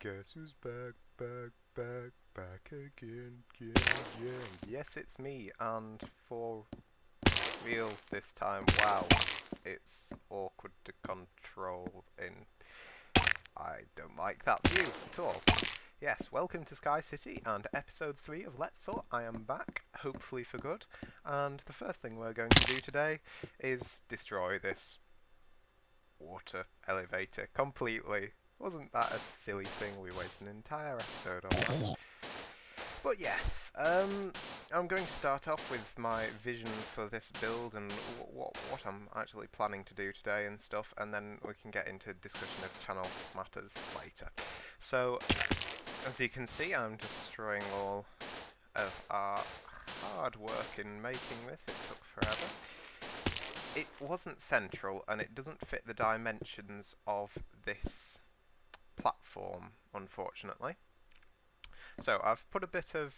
Guess who's back again, again. Yes, it's me, and for real this time. Wow, it's awkward to control in. I don't like that view at all. Yes, welcome to Sky City and episode 3 of Let's Soar. I am back, hopefully for good, and the first thing we're going to do today is destroy this water elevator completely. Wasn't that a silly thing? We wasted an entire episode on that. But yes, I'm going to start off with my vision for this build and what I'm actually planning to do today and stuff, and then we can get into discussion of channel matters later. So, as you can see, I'm destroying all of our hard work in making this. It took forever. It wasn't central, and it doesn't fit the dimensions of this platform, unfortunately. So I've put a bit of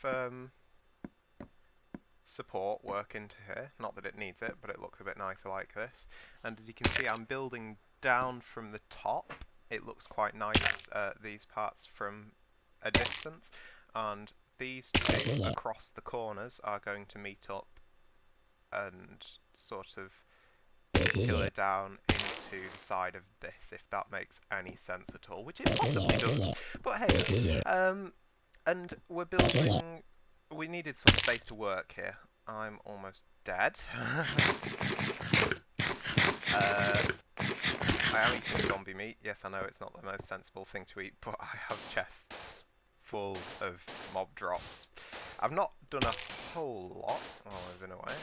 support work into here. Not that it needs it, but it looks a bit nicer like this. And as you can see, I'm building down from the top. It looks quite nice, these parts from a distance. And these two across the corners are going to meet up and sort of pillar down into the side of this, if that makes any sense at all, which it possibly does. But hey, and we're building. We needed some space to work here. I'm almost dead. I am eating zombie meat. Yes, I know it's not the most sensible thing to eat, but I have chests full of mob drops. I've not done a whole lot. Oh, in a way,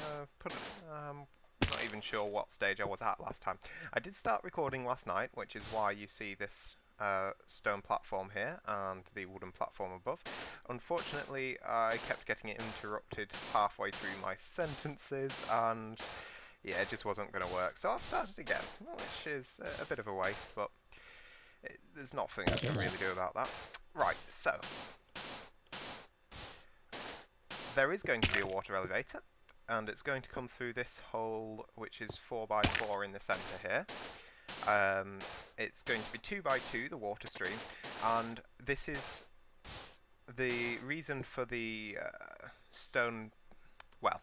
not even sure what stage I was at last time. I did start recording last night, which is why you see this stone platform here and the wooden platform above. Unfortunately, I kept getting it interrupted halfway through my sentences, and yeah, it just wasn't going to work. So I've started again, which is a bit of a waste, but there's nothing I can really do about that. Right, so there is going to be a water elevator, and it's going to come through this hole, which is 4x4 in the centre here. It's going to be 2x2, the water stream, and this is the reason for the stone, well,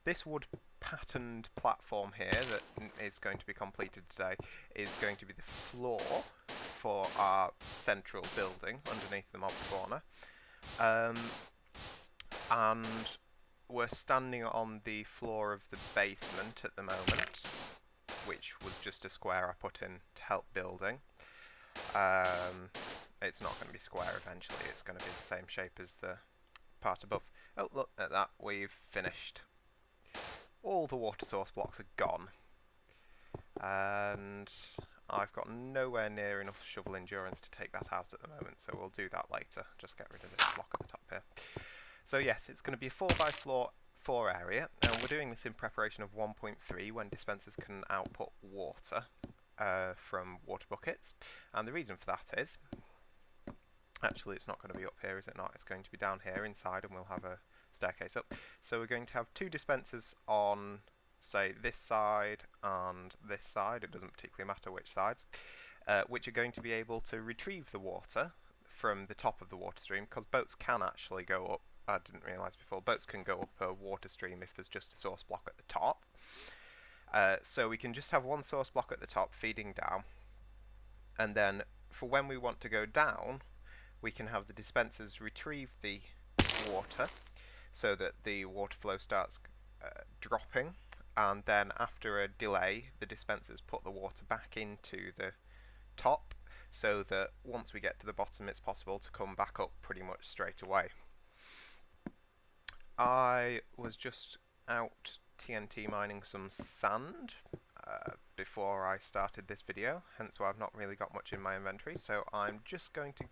this wood patterned platform here that is going to be completed today is going to be the floor for our central building underneath the mob spawner. And we're standing on the floor of the basement at the moment, which was just a square I put in to help building. It's not going to be square eventually, it's going to be the same shape as the part above. Oh, look at that, we've finished. All the water source blocks are gone. And I've got nowhere near enough shovel endurance to take that out at the moment, so we'll do that later. Just get rid of this block at the top here. So yes, it's going to be a 4x4 area, and we're doing this in preparation of 1.3 when dispensers can output water from water buckets. And the reason for that is, actually it's not going to be up here, is it not? It's going to be down here inside, and we'll have a staircase up. So we're going to have two dispensers on, say, this side and this side, it doesn't particularly matter which sides, which are going to be able to retrieve the water from the top of the water stream, because boats can actually go up. I didn't realise before, boats can go up a water stream if there's just a source block at the top. So we can just have one source block at the top feeding down, and then for when we want to go down, we can have the dispensers retrieve the water so that the water flow starts dropping, and then after a delay, the dispensers put the water back into the top so that once we get to the bottom, it's possible to come back up pretty much straight away. I was just out TNT mining some sand before I started this video, hence why I've not really got much in my inventory, so I'm just going to,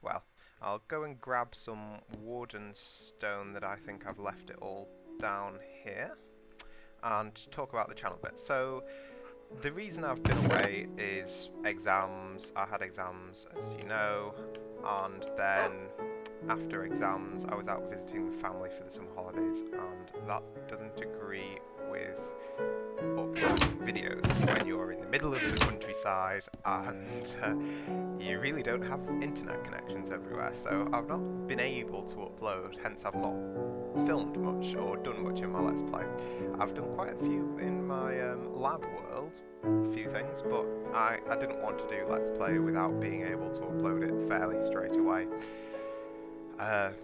well, I'll go and grab some wood and stone that I think I've left it all down here, and talk about the channel bit. So the reason I've been away is exams. I had exams, as you know, and then after exams, I was out visiting the family for the summer holidays, and that doesn't agree with uploading videos when you're in the middle of the countryside and you really don't have internet connections everywhere. So I've not been able to upload, hence I've not filmed much or done much in my Let's Play. I've done quite a few in my lab world, a few things, but I didn't want to do Let's Play without being able to upload it fairly straight away,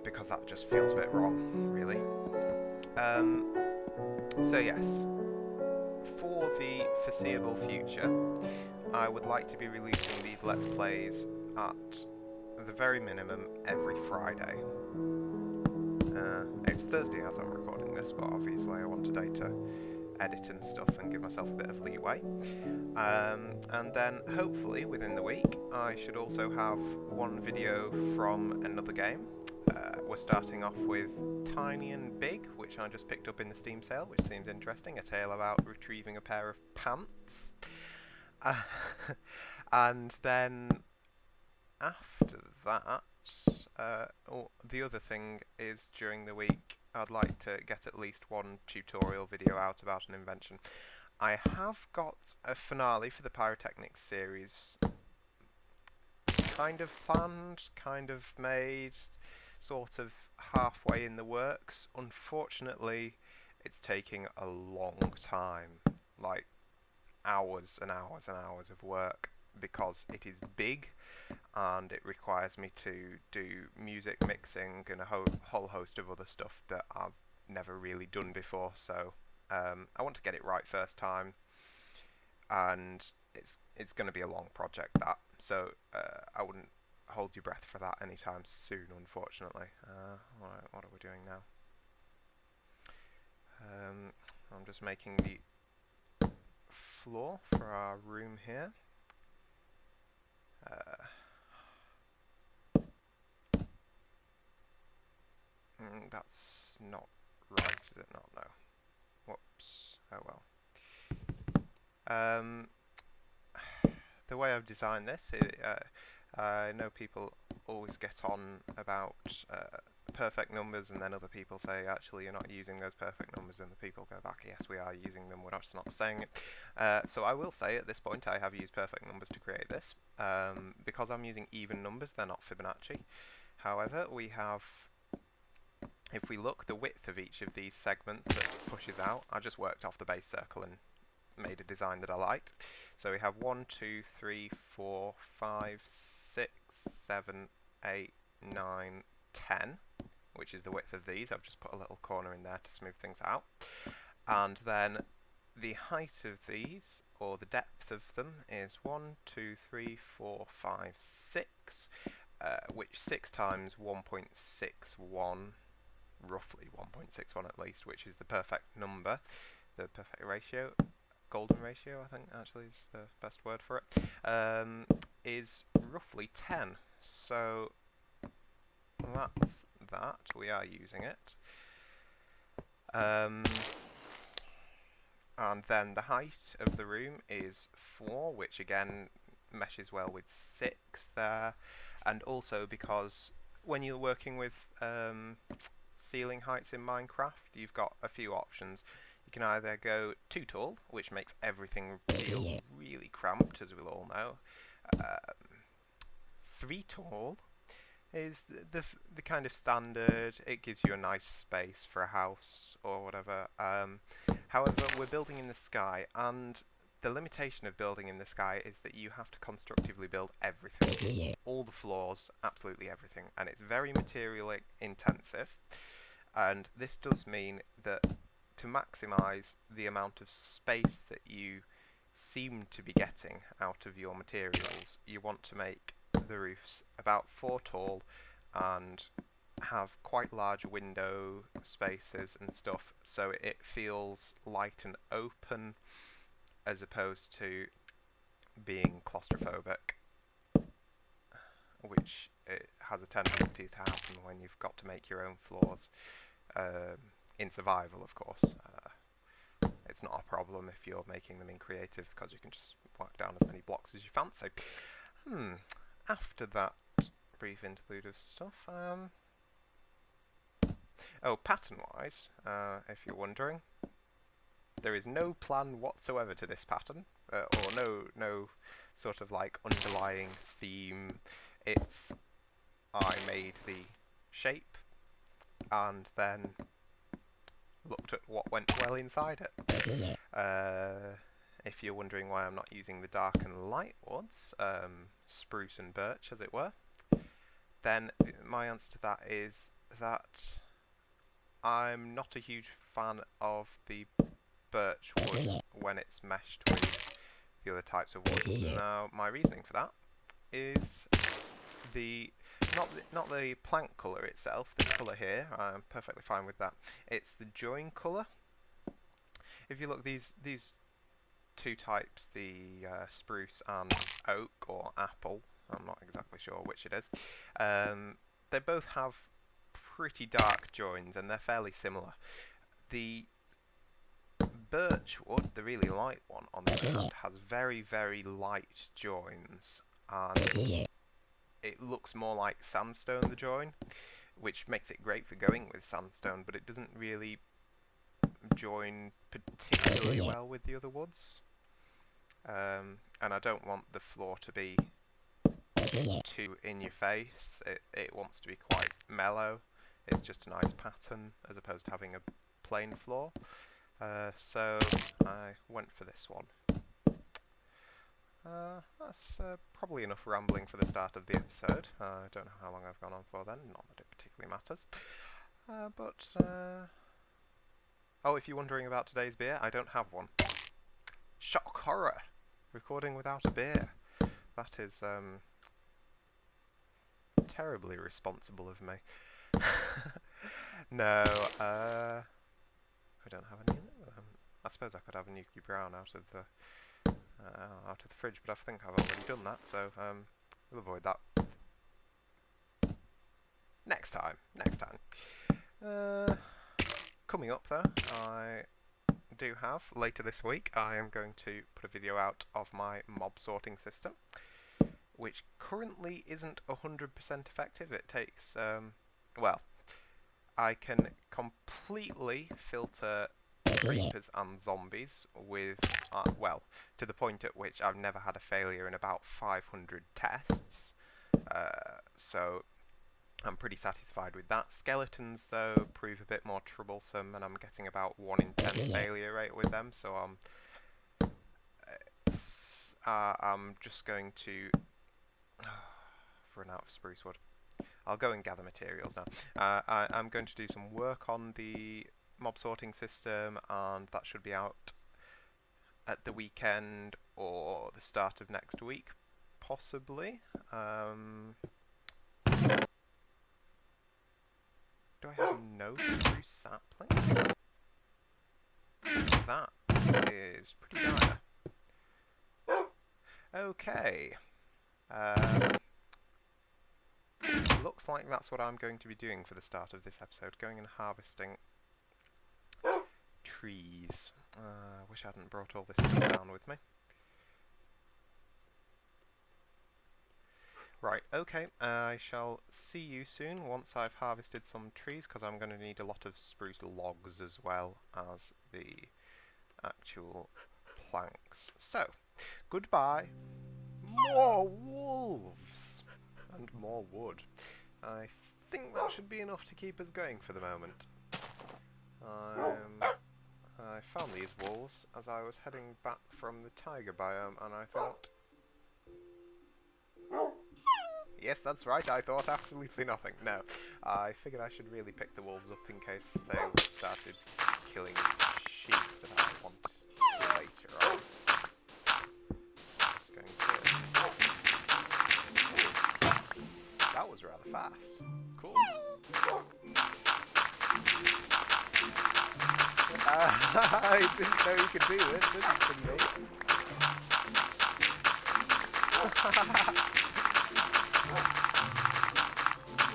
because that just feels a bit wrong, really. So yes, for the foreseeable future, I would like to be releasing these Let's Plays at the very minimum every Friday. It's Thursday as I'm recording this, but obviously I want today to edit and stuff and give myself a bit of leeway. And then hopefully within the week I should also have one video from another game. We're starting off with Tiny and Big, which I just picked up in the Steam sale, which seems interesting, a tale about retrieving a pair of pants. And then after that, the other thing is during the week I'd like to get at least one tutorial video out about an invention. I have got a finale for the Pyrotechnics series kind of planned, kind of made, sort of halfway in the works. Unfortunately, it's taking a long time, like hours and hours and hours of work, because it is big and it requires me to do music mixing and a whole host of other stuff that I've never really done before. So I want to get it right first time, and it's going to be a long project, that. So I wouldn't hold your breath for that anytime soon, unfortunately. Alright, what are we doing now? I'm just making the floor for our room here. That's not right, is it not? No. Whoops. Oh well. The way I've designed this, I know people always get on about perfect numbers, and then other people say, actually, you're not using those perfect numbers, and the people go back, yes, we are using them, we're just not saying it. So I will say, at this point, I have used perfect numbers to create this. Because I'm using even numbers, they're not Fibonacci. However, we have, if we look, the width of each of these segments that pushes out, I just worked off the base circle and made a design that I liked. So we have 1, 2, 3, 4, 5, 6, 7, 8, 9, 10, which is the width of these. I've just put a little corner in there to smooth things out. And then the height of these, or the depth of them, is 1, 2, 3, 4, 5, 6, which 6 times 1.61, roughly 1.61 at least, which is the perfect number, the perfect ratio. Golden ratio, I think, actually is the best word for it, is roughly 10. So that's that. We are using it. And then the height of the room is 4, which again meshes well with 6 there. And also because when you're working with ceiling heights in Minecraft, you've got a few options. You can either go too tall, which makes everything feel really cramped, as we'll all know. 3 tall is the kind of standard. It gives you a nice space for a house or whatever. However, we're building in the sky, and the limitation of building in the sky is that you have to constructively build everything. All the floors, absolutely everything. And it's very material intensive. And this does mean that to maximise the amount of space that you seem to be getting out of your materials, you want to make the roofs about 4 tall and have quite large window spaces and stuff, so it feels light and open as opposed to being claustrophobic, which it has a tendency to happen when you've got to make your own floors. In survival, of course. It's not a problem if you're making them in creative, because you can just whack down as many blocks as you fancy. After that brief interlude of stuff, Oh, pattern-wise, if you're wondering, there is no plan whatsoever to this pattern, or no sort of like underlying theme. It's I made the shape and then looked at what went well inside it. If you're wondering why I'm not using the dark and light woods, spruce and birch as it were, then my answer to that is that I'm not a huge fan of the birch wood when it's meshed with the other types of wood. Now, my reasoning for that is not the plank colour itself, the colour here, I'm perfectly fine with that. It's the join colour. If you look, these two types, the spruce and oak or apple, I'm not exactly sure which it is, they both have pretty dark joins and they're fairly similar. The birch wood, the really light one on the ground, has very, very light joins, and it looks more like sandstone, the join, which makes it great for going with sandstone, but it doesn't really join particularly well with the other woods. And I don't want the floor to be too in your face. It wants to be quite mellow. It's just a nice pattern as opposed to having a plain floor. So I went for this one. That's probably enough rambling for the start of the episode. I don't know how long I've gone on for then, not that it particularly matters. Oh, if you're wondering about today's beer, I don't have one. Shock horror! Recording without a beer. That is terribly irresponsible of me. No, I don't have any. I suppose I could have a Nuki Brown out of the fridge, but I think I've already done that, so we'll avoid that. Next time. Coming up though, I do have, later this week, I am going to put a video out of my mob sorting system, which currently isn't 100% effective. It takes, well, I can completely filter creepers and zombies with, well, to the point at which I've never had a failure in about 500 tests, so I'm pretty satisfied with that. Skeletons, though, prove a bit more troublesome, and I'm getting about 1 in 10 failure rate with them, so I'm just going to run out of spruce wood. I'll go and gather materials now. I'm going to do some work on the mob sorting system, and that should be out at the weekend or the start of next week, possibly. Do I have no spruce saplings? That is pretty dire. Okay. Looks like that's what I'm going to be doing for the start of this episode, going and harvesting trees. Wish I hadn't brought all this stuff down with me. Right, okay, I shall see you soon once I've harvested some trees, because I'm going to need a lot of spruce logs as well as the actual planks. So, goodbye. More wolves! And more wood. I think that should be enough to keep us going for the moment. I found these wolves as I was heading back from the tiger biome, and I thought... Yes, that's right, I thought absolutely nothing. No, I figured I should really pick the wolves up in case they started killing sheep that I want later on. Just going to... That was rather fast. Cool. I didn't know you could do this, didn't you?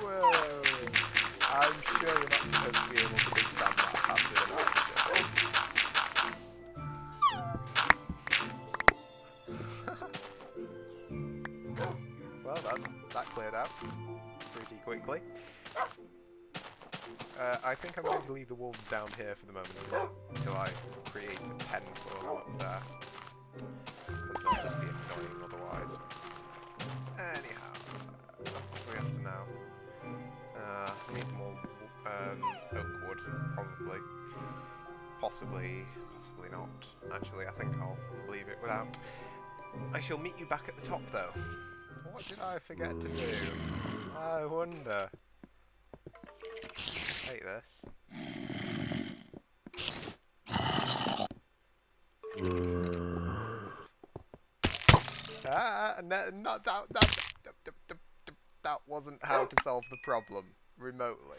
Whoa! I'm sure you're not supposed to be able to dig sand that fast with an archer. Well, that cleared out pretty quickly. I think I'm going to leave the wolves down here for the moment until I create a pen for them up there. Because they'll just be annoying otherwise. Anyhow, what do we have to now? I need more oak wood, probably. Possibly not. Actually, I think I'll leave it without. I shall meet you back at the top, though. What did I forget to do? I wonder. Take this. No, not that wasn't how to solve the problem remotely.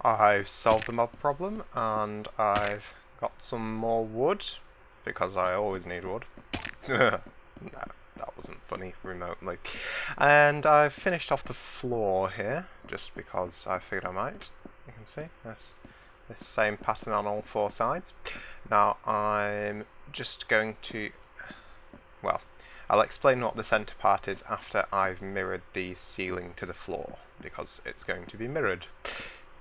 I've solved the mob problem, and I've got some more wood, because I always need wood. No, that wasn't funny remotely. And I've finished off the floor here, just because I figured I might. You can see this same pattern on all four sides. Now I'm just going to, well, I'll explain what the centre part is after I've mirrored the ceiling to the floor, because it's going to be mirrored.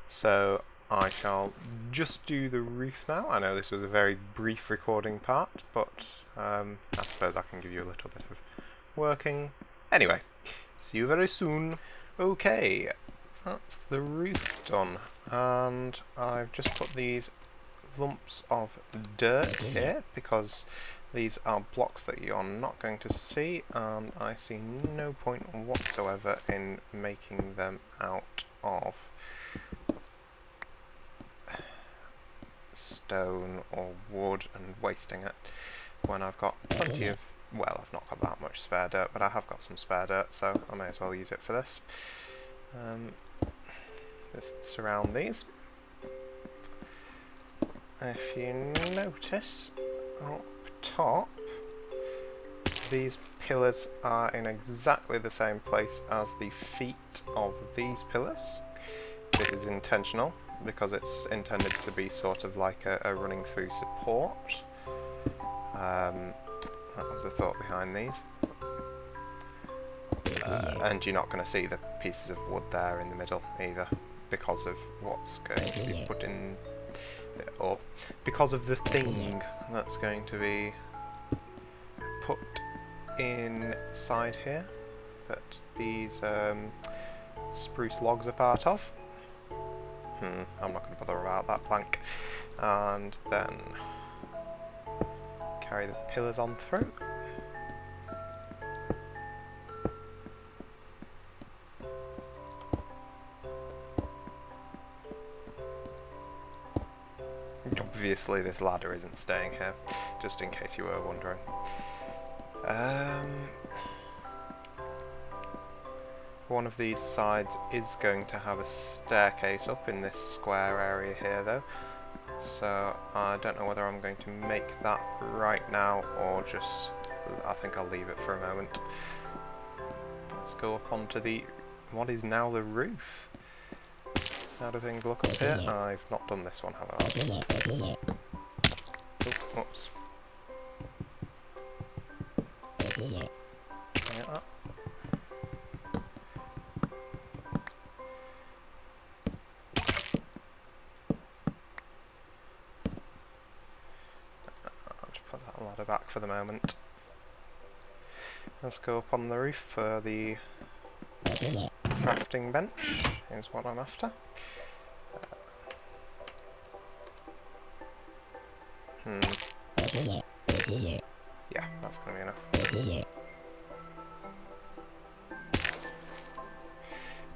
So I shall just do the roof now. I know this was a very brief recording part, but I suppose I can give you a little bit of working. Anyway, see you very soon. Okay, that's the roof done, and I've just put these lumps of dirt here because these are blocks that you're not going to see, and I see no point whatsoever in making them out of stone or wood and wasting it when I've got plenty of, well, I've not got that much spare dirt, but I have got some spare dirt, so I may as well use it for this. Just surround these. If you notice up top, these pillars are in exactly the same place as the feet of these pillars. This is intentional because it's intended to be sort of like a running through support. That was the thought behind these. And you're not going to see the pieces of wood there in the middle either, because of what's going to be put in, or because of the thing that's going to be put inside here that these spruce logs are part of. I'm not going to bother about that plank. And then carry the pillars on through. Obviously this ladder isn't staying here, just in case you were wondering. One of these sides is going to have a staircase up in this square area here though, so I don't know whether I'm going to make that right now or just, I think I'll leave it for a moment. Let's go up onto the, what is now the roof. How do things look up here? I've not done this one, have I? Oh, whoops. Get that. I'll just put that ladder back for the moment. Let's go up on the roof for the crafting bench, is what I'm after. Yeah, that's going to be enough.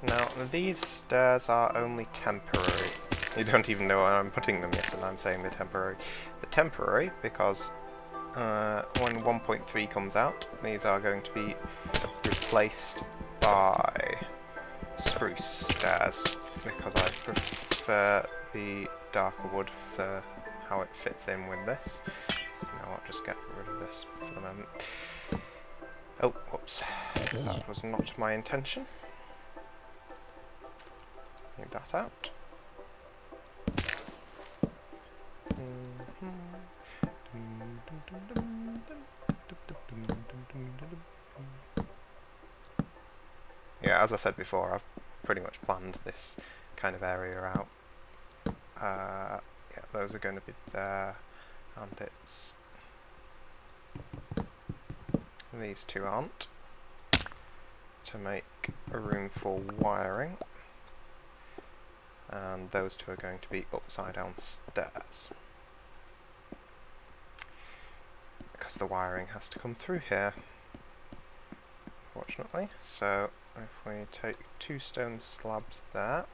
Now, these stairs are only temporary. You don't even know where I'm putting them yet, and I'm saying they're temporary. They're temporary because when 1.3 comes out, these are going to be replaced by spruce stairs, because I prefer the darker wood for how it fits in with this. Now I'll just get rid of this for the moment. Oh, whoops. That was not my intention. Take that out. Yeah, as I said before, I've pretty much planned this kind of area out Yeah, those are going to be there, and it's these two aren't, to make a room for wiring, and those two are going to be upside down stairs, because the wiring has to come through here, fortunately. So if we take 2 stone slabs there,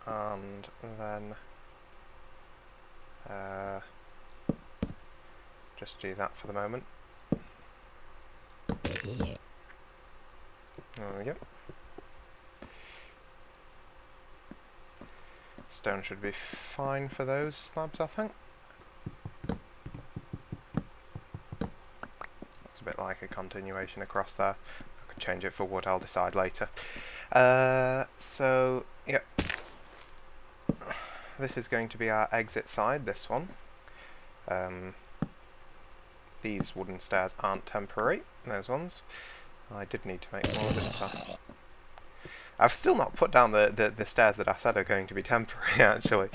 and then just do that for the moment. There we go. Stone should be fine for those slabs, I think. It's a bit like a continuation across there. I could change it for wood, I'll decide later. So, yep. This is going to be our exit side, this one. These wooden stairs aren't temporary, those ones. I did need to make more, didn't I? I've still not put down the stairs that I said are going to be temporary, actually.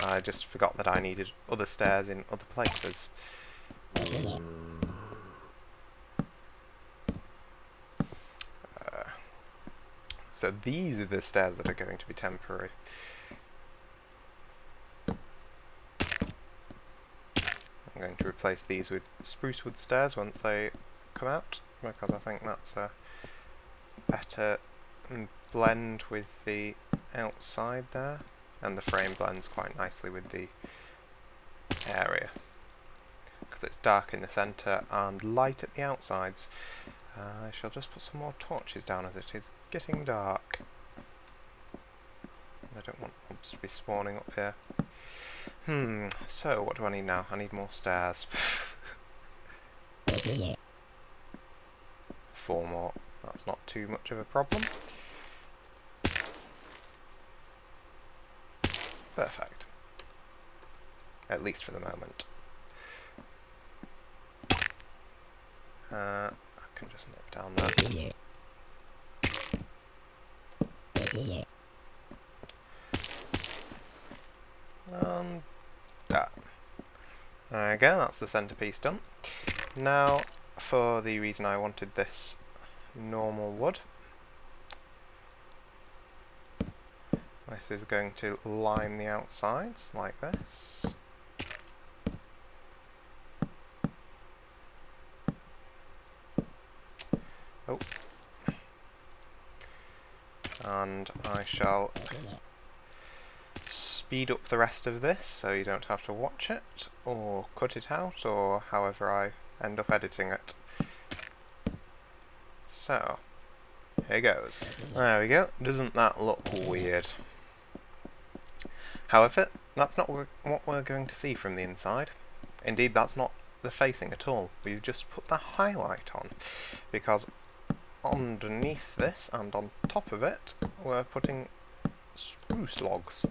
I just forgot that I needed other stairs in other places. So these are the stairs that are going to be temporary. I'm going to replace these with spruce wood stairs once they come out, because I think that's a better blend with the outside there, and the frame blends quite nicely with the area, because it's dark in the centre and light at the outsides. I shall just put some more torches down as it is getting dark. I don't want mobs to be spawning up here. So what do I need now? I need more stairs. 4 more. That's not too much of a problem. Perfect. At least for the moment. I can just nip down there. And that. There we go, that's the centrepiece done. Now, for the reason I wanted this normal wood, this is going to line the outsides like this. Oh. And I shall speed up the rest of this so you don't have to watch it or cut it out, or however I end up editing it. So, here goes. There we go. Doesn't that look weird? However, that's not what we're going to see from the inside. Indeed, that's not the facing at all. We've just put the highlight on, because underneath this and on top of it we're putting spruce logs.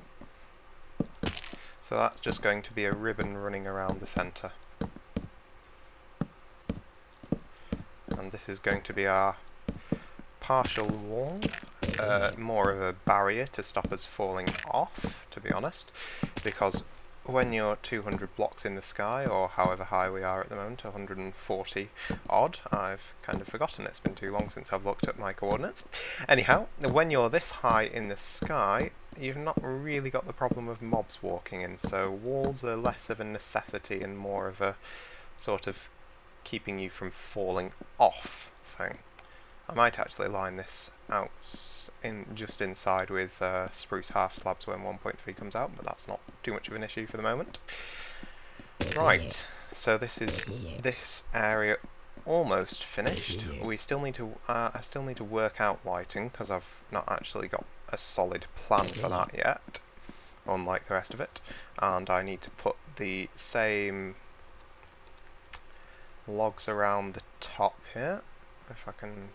So that's just going to be a ribbon running around the centre. And this is going to be our partial wall, more of a barrier to stop us falling off, to be honest, because when you're 200 blocks in the sky, or however high we are at the moment, 140 odd, I've kind of forgotten, it's been too long since I've looked at my coordinates. Anyhow, when you're this high in the sky, you've not really got the problem of mobs walking in, so walls are less of a necessity and more of a sort of keeping you from falling off thing. I might actually line this out just inside with spruce half slabs when 1.3 comes out, but that's not too much of an issue for the moment. Right, so this is this area almost finished. We still need to I still need to work out lighting, because I've not actually got a solid plan for that yet, unlike the rest of it, and I need to put the same logs around the top here, if I can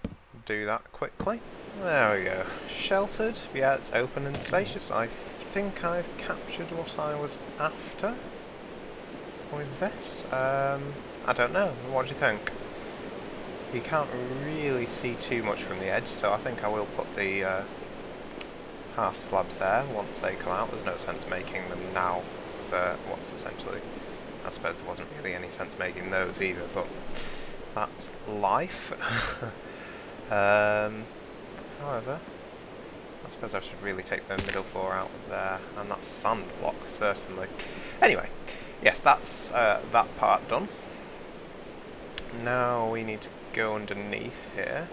do that quickly. There we go. Sheltered, yeah, it's open and spacious. I think I've captured what I was after with this. I don't know, what do you think? You can't really see too much from the edge, so I think I will put the half slabs there once they come out. There's no sense making them now for what's essentially... I suppose there wasn't really any sense making those either, but that's life. However, I suppose I should really take the middle floor out there, and that's sand block, certainly. Anyway, yes, that's that part done. Now we need to go underneath here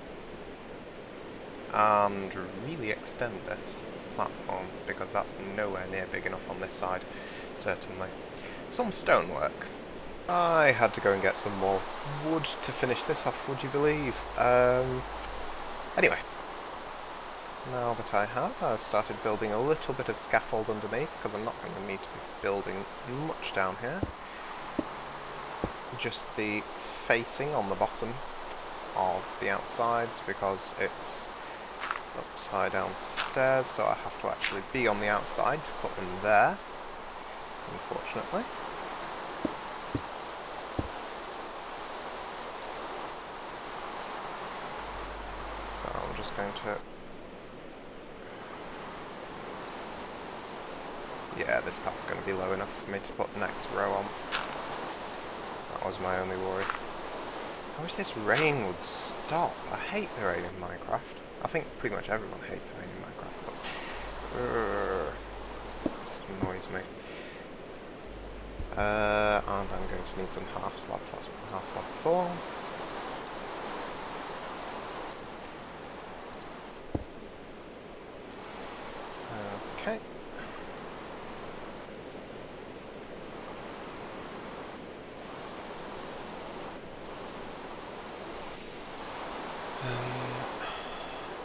and really extend this platform, because that's nowhere near big enough on this side, certainly. Some stonework. I had to go and get some more wood to finish this off, would you believe? Anyway, now that I have, I've started building a little bit of scaffold underneath, because I'm not going to need to be building much down here. Just the facing on the bottom of the outsides, because it's upside down stairs, so I have to actually be on the outside to put them there, unfortunately. So I'm just going to... Yeah, this path's going to be low enough for me to put the next row on. That was my only worry. I wish this rain would stop. I hate the rain in Minecraft. I think pretty much everyone hates the rain in Minecraft, but... it just annoys me. And I'm going to need some half slabs. That's what the half slab for. Okay.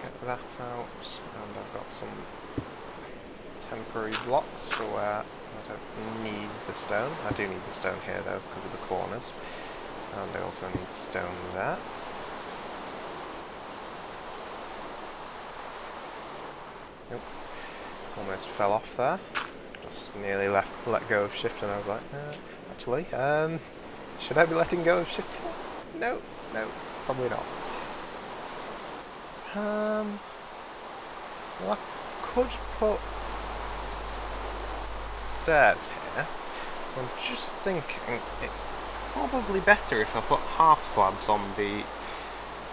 Get that out, and I've got some temporary blocks for where I don't need the stone. I do need the stone here though, because of the corners, and I also need stone there. Nope. Almost fell off there. Just nearly let go of shift, and I was like, actually, should I be letting go of shift? No, probably not. Well, I could put stairs here. I'm just thinking it's probably better if I put half slabs on the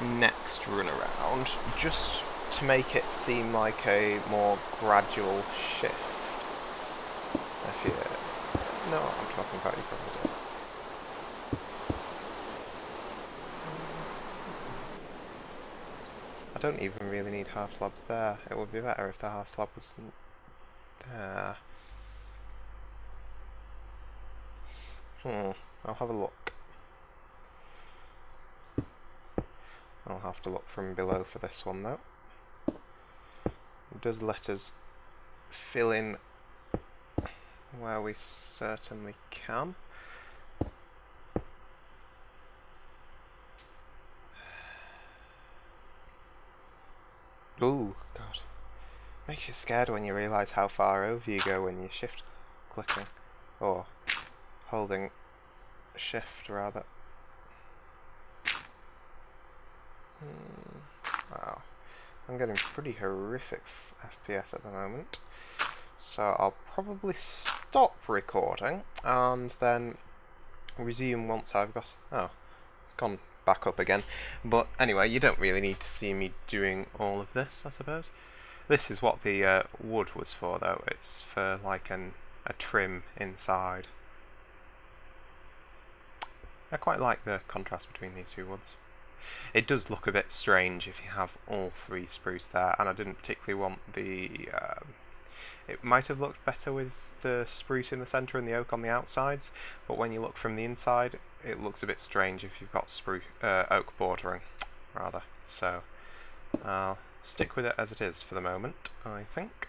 next run around, just to make it seem like a more gradual shift. If you know what I'm talking about, you probably do. I don't even really need half slabs there. It would be better if the half slab was there. I'll have a look. I'll have to look from below for this one though. It does let us fill in where we certainly can. Ooh, God. Makes you scared when you realise how far over you go when you shift clicking. Or holding shift, rather. Wow. I'm getting pretty horrific FPS at the moment. So I'll probably stop recording and then resume once I've got... Oh, it's gone back up again. But anyway, you don't really need to see me doing all of this, I suppose. This is what the wood was for, though. It's for like a trim inside. I quite like the contrast between these two woods. It does look a bit strange if you have all three spruce there, and I didn't particularly want the... it might have looked better with the spruce in the centre and the oak on the outsides, but when you look from the inside, it looks a bit strange if you've got oak bordering, rather. So, I'll stick with it as it is for the moment, I think.